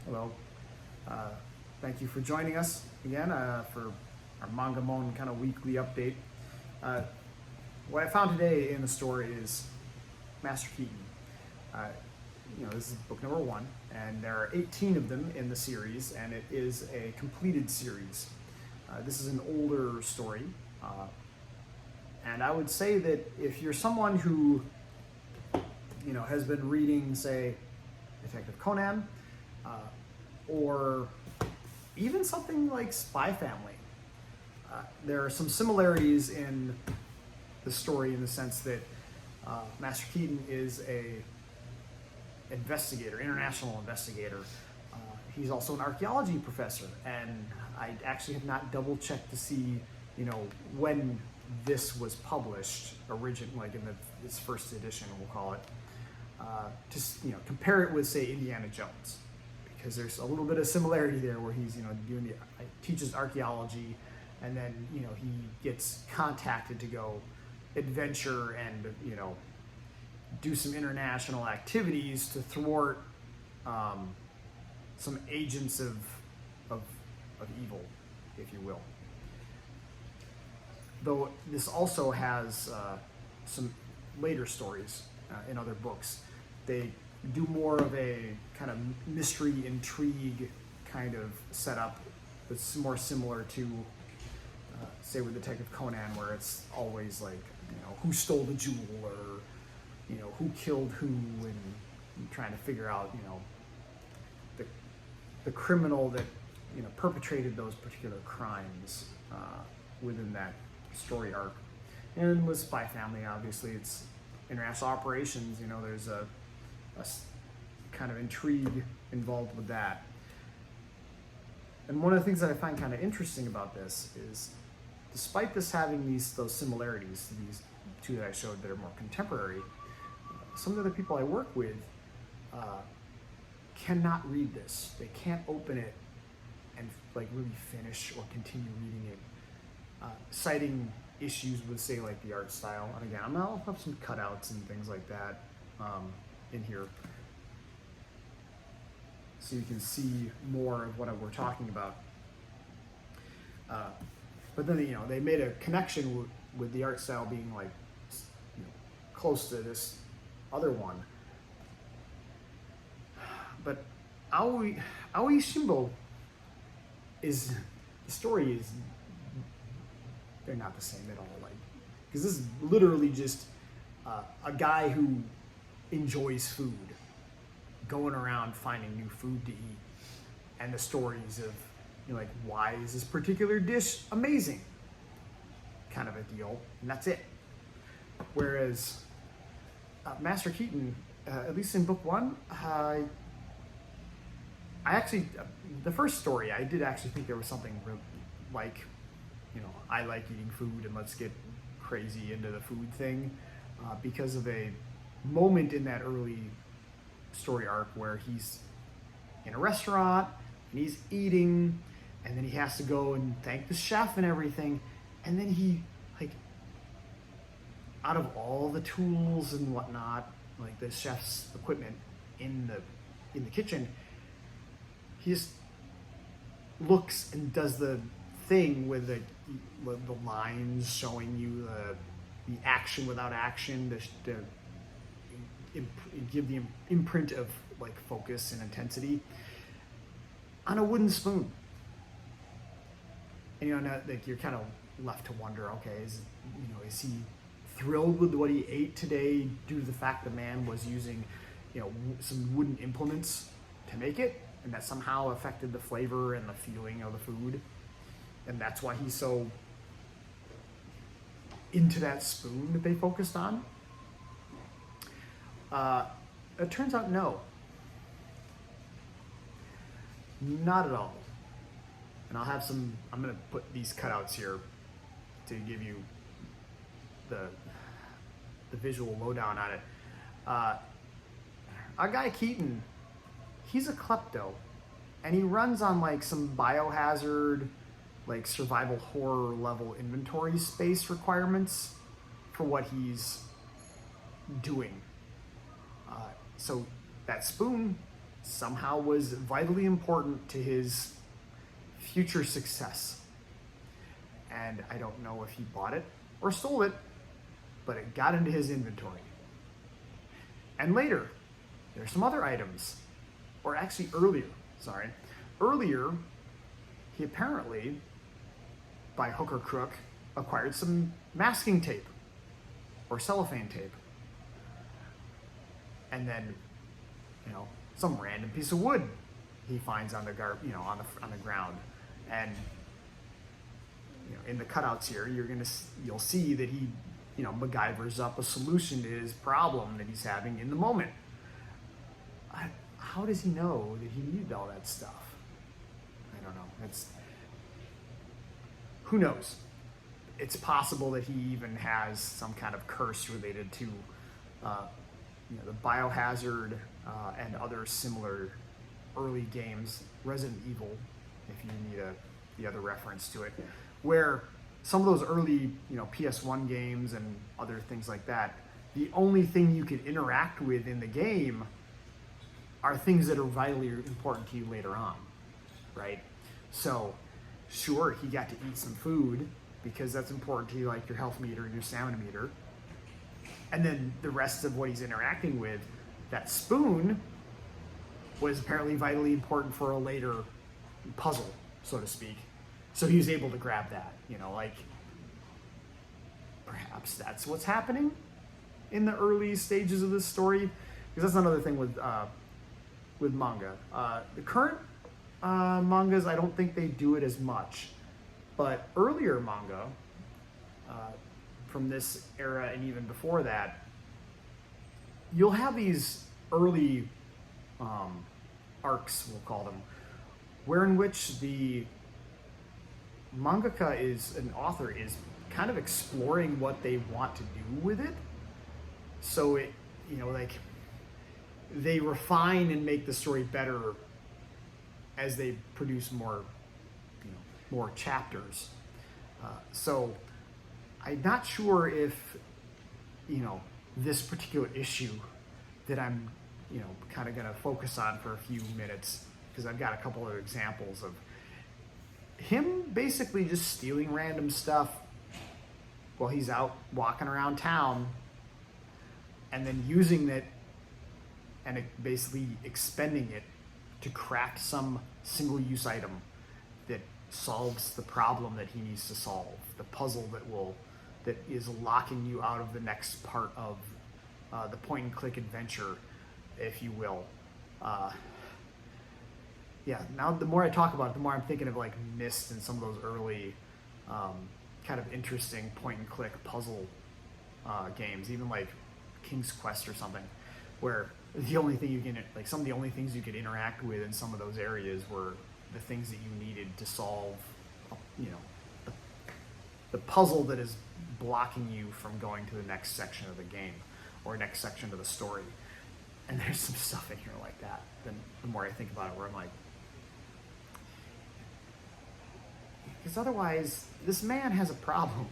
Hello. Thank you for joining us again for our Manga-Mon kind of weekly update. What I found today in the story is Master Keaton. This is book number 1, and there are 18 of them in the series, and it is a completed series. This is an older story, and I would say that if you're someone who has been reading, say, Detective Conan, or even something like Spy Family, there are some similarities in the story in the sense that Master Keaton is a investigator, international investigator. He's also an archaeology professor, and I actually have not double checked to see, when this was published, like in this first edition, we'll call it, to compare it with, say, Indiana Jones, because there's a little bit of similarity there where he's teaches archaeology, and then he gets contacted to go adventure and do some international activities to thwart some agents of evil, if you will. Though this also has some later stories in other books. They do more of a kind of mystery intrigue kind of setup that's more similar to say with Detective Conan, where it's always like who stole the jewel, or who killed who, and trying to figure out the criminal that perpetrated those particular crimes within that story arc. And with Spy Family, obviously it's international operations. There's a kind of intrigue involved with that. And one of the things that I find kind of interesting about this is, despite this having those similarities to these two that I showed that are more contemporary, some of the people I work with cannot read this. They can't open it and really finish or continue reading it, citing issues with, say, like the art style. And again, I'll have some cutouts and things like that in here, so you can see more of what we're talking about. But then they made a connection with the art style being close to this other one. But Aoi Shimbo the story is, they're not the same at all. Because this is literally just a guy who enjoys food, going around finding new food to eat, and the stories of why is this particular dish amazing, kind of a deal, and that's it. Whereas Master Keaton, at least in book 1, I actually, the first story, I did actually think there was something real, I like eating food and let's get crazy into the food thing, because of a moment in that early story arc where he's in a restaurant and he's eating, and then he has to go and thank the chef and everything, and then he, out of all the tools and whatnot, the chef's equipment in the kitchen, he just looks and does the thing with the lines showing you the action without action to give the imprint of focus and intensity on a wooden spoon. And you're kind of left to wonder, okay, is he thrilled with what he ate today due to the fact the man was using some wooden implements to make it, and that somehow affected the flavor and the feeling of the food, and that's why he's so into that spoon that they focused on? It turns out no, not at all. And I'm going to put these cutouts here to give you the visual lowdown on it. Our guy Keaton, he's a klepto, and he runs on some biohazard, survival horror level inventory space requirements for what he's doing. So that spoon somehow was vitally important to his future success. And I don't know if he bought it or stole it, but it got into his inventory. And later, there's some other items, or actually earlier, he apparently, by hook or crook, acquired some masking tape or cellophane tape. And then, some random piece of wood he finds on the on the ground. And in the cutouts here, you'll see that he, MacGyvers up a solution to his problem that he's having in the moment. How does he know that he needed all that stuff? I don't know. Who knows? It's possible that he even has some kind of curse related to, the Biohazard and other similar early games, Resident Evil, if you need the other reference to it, where some of those early, PS1 games and other things like that, the only thing you can interact with in the game are things that are vitally important to you later on, right? So, sure, he got to eat some food because that's important to you, like your health meter and your stamina meter. And then the rest of what he's interacting with, that spoon, was apparently vitally important for a later puzzle, so to speak. So he was able to grab that, perhaps that's what's happening in the early stages of this story. Because that's another thing with manga. The current mangas, I don't think they do it as much. But earlier manga, from this era and even before that, you'll have these early arcs, we'll call them, where in which the mangaka an author is kind of exploring what they want to do with it. So it, they refine and make the story better as they produce more chapters. So I'm not sure if, this particular issue that I'm, kind of going to focus on for a few minutes, because I've got a couple of examples of him basically just stealing random stuff while he's out walking around town, and then using it and basically expending it to craft some single-use item that solves the problem that he needs to solve, the puzzle that is locking you out of the next part of the point-and-click adventure, if you will. Now the more I talk about it, the more I'm thinking of like Myst and some of those early kind of interesting point-and-click puzzle games, even like King's Quest or something, where the only thing some of the only things you could interact with in some of those areas were the things that you needed to solve, the puzzle that is blocking you from going to the next section of the game or next section of the story. And there's some stuff in here like that. Then the more I think about it, where I'm like, because otherwise, this man has a problem.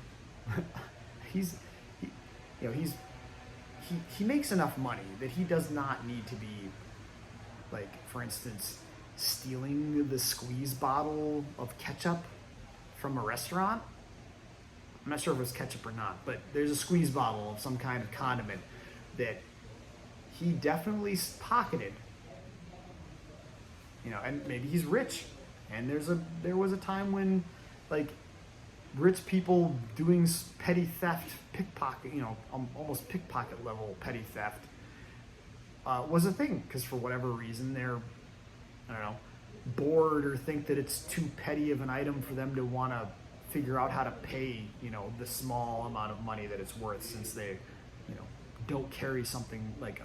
he makes enough money that he does not need to be, like, for instance, stealing the squeeze bottle of ketchup from a restaurant. I'm not sure if it's ketchup or not, but there's a squeeze bottle of some kind of condiment that he definitely pocketed. And maybe he's rich. And there was a time when, like, rich people doing petty theft, pickpocket, almost pickpocket level petty theft, was a thing. Because for whatever reason, they're, bored or think that it's too petty of an item for them to want to figure out how to pay, the small amount of money that it's worth, since they, don't carry something like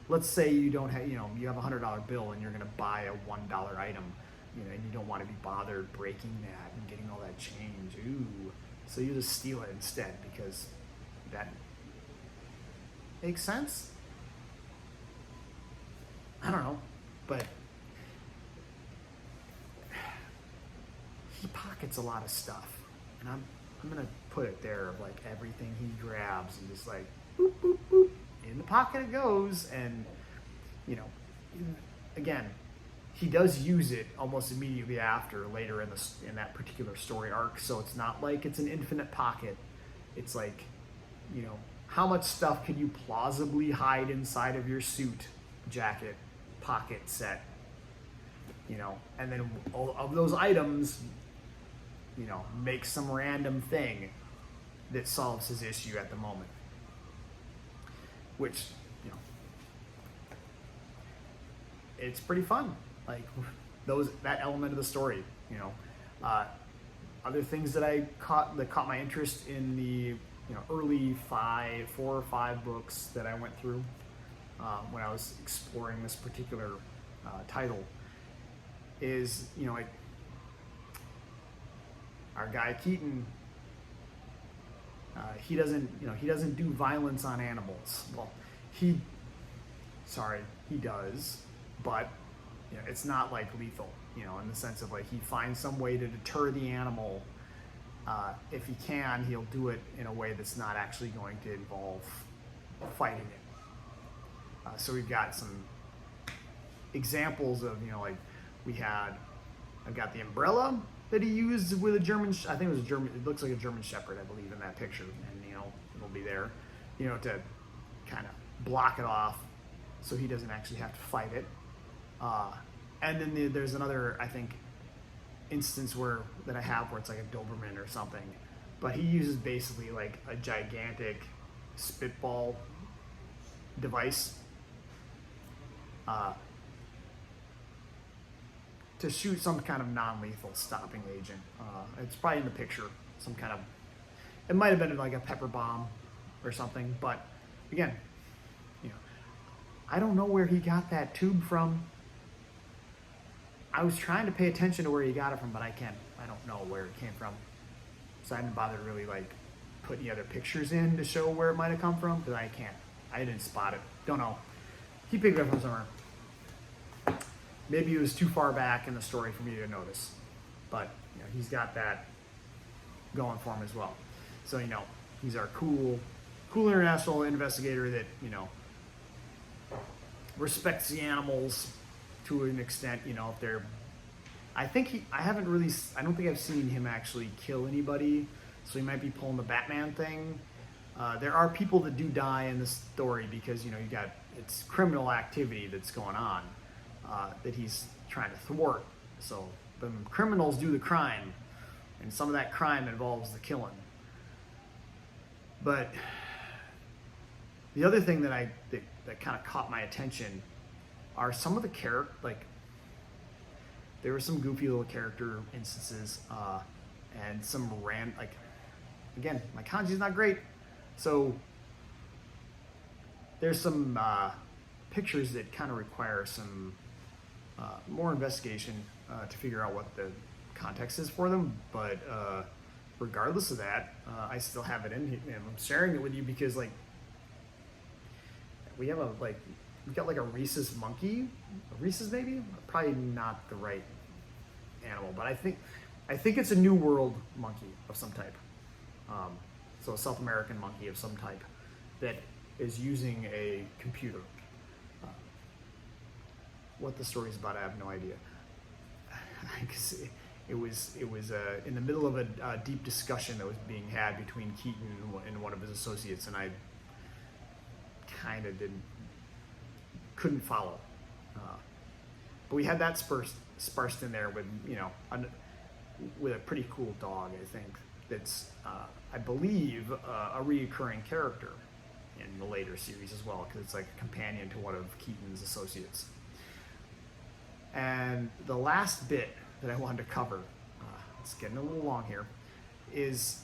let's say you don't have, you have $100 bill and you're going to buy a $1 item, and you don't want to be bothered breaking that and getting all that change. Ooh. So you just steal it instead, because that makes sense. I don't know, but he pockets a lot of stuff, and I'm gonna put it there, of like everything he grabs and just like boop boop boop, in the pocket it goes. And again, he does use it almost immediately after, later in that particular story arc. So it's not like it's an infinite pocket. It's like, you know, how much stuff can you plausibly hide inside of your suit, jacket, pocket set? You know, and then all of those items, you know, make some random thing that solves his issue at the moment. Which, you know, it's pretty fun. Like that element of the story, you know. Other things that caught my interest in the, you know, early 4 or 5 books that I went through when I was exploring this particular title is, you know, like our guy Keaton. He doesn't do violence on animals. Well, he does, but you know, it's not like lethal, you know, in the sense of like he finds some way to deter the animal. If he can, he'll do it in a way that's not actually going to involve fighting it. So we've got some examples of, you know, like I've got the umbrella that he used with a German, I think it was a German, it looks like a German Shepherd, I believe, in that picture. And, you know, it'll be there, you know, to kind of block it off so he doesn't actually have to fight it. And then there's another, I think, instance that I have where it's like a Doberman or something, but he uses basically like a gigantic spitball device to shoot some kind of non-lethal stopping agent. It's probably in the picture, some kind of, it might have been like a pepper bomb or something, but again, you know, I don't know where he got that tube from. I was trying to pay attention to where he got it from, but I don't know where it came from. So I didn't bother to really like put any other pictures in to show where it might have come from, because I didn't spot it. Don't know. He picked it up from somewhere. Maybe it was too far back in the story for me to notice, but you know, he's got that going for him as well. So, you know, he's our cool international investigator that, you know, respects the animals to an extent. You know, if they're, I don't think I've seen him actually kill anybody, so he might be pulling the Batman thing. There are people that do die in this story because, you know, it's criminal activity that's going on. That he's trying to thwart. So the criminals do the crime, and some of that crime involves the killing. But the other thing that kind of caught my attention are some of the there were some goofy little character instances, and some again, my kanji's not great, so there's some pictures that kind of require some more investigation to figure out what the context is for them, but regardless of that, I still have it in here, and I'm sharing it with you because like we've got like a rhesus monkey, a rhesus maybe, probably not the right animal, but I think it's a New World monkey of some type, so a South American monkey of some type that is using a computer. What the story's about, I have no idea. It was in the middle of a deep discussion that was being had between Keaton and one of his associates, and I kind of couldn't follow. But we had that sparsed in there with, you know, with a pretty cool dog, I think, that's I believe a reoccurring character in the later series as well, because it's like a companion to one of Keaton's associates. And the last bit that I wanted to cover, it's getting a little long here, is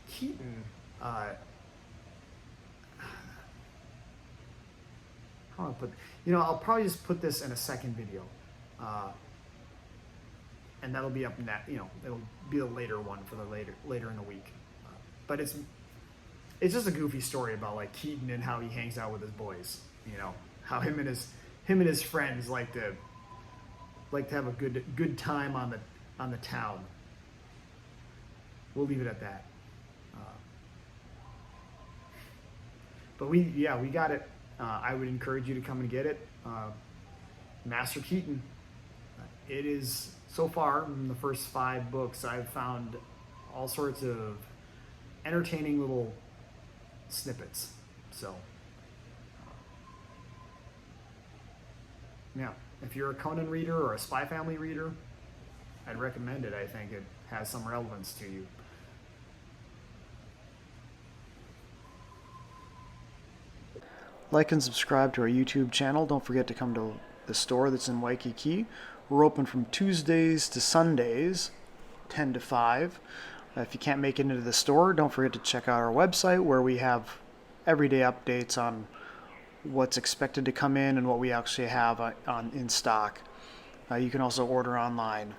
Keaton, how do I put, you know, I'll probably just put this in a second video, and that'll be up in that, you know, it'll be the later one for the later in the week, but it's just a goofy story about like Keaton and how he hangs out with his boys, you know, how him and his friends like to have a good time on the town. We'll leave it at that. But we got it. I would encourage you to come and get it. Master Keaton. It is, so far in the first 5 books, I've found all sorts of entertaining little snippets. So, yeah, if you're a Conan reader or a Spy Family reader, I'd recommend it. I think it has some relevance to you. Like and subscribe to our YouTube channel. Don't forget to come to the store that's in Waikiki. We're open from Tuesdays to Sundays, 10 to 5. If you can't make it into the store, don't forget to check out our website where we have everyday updates on what's expected to come in and what we actually have in stock. You can also order online.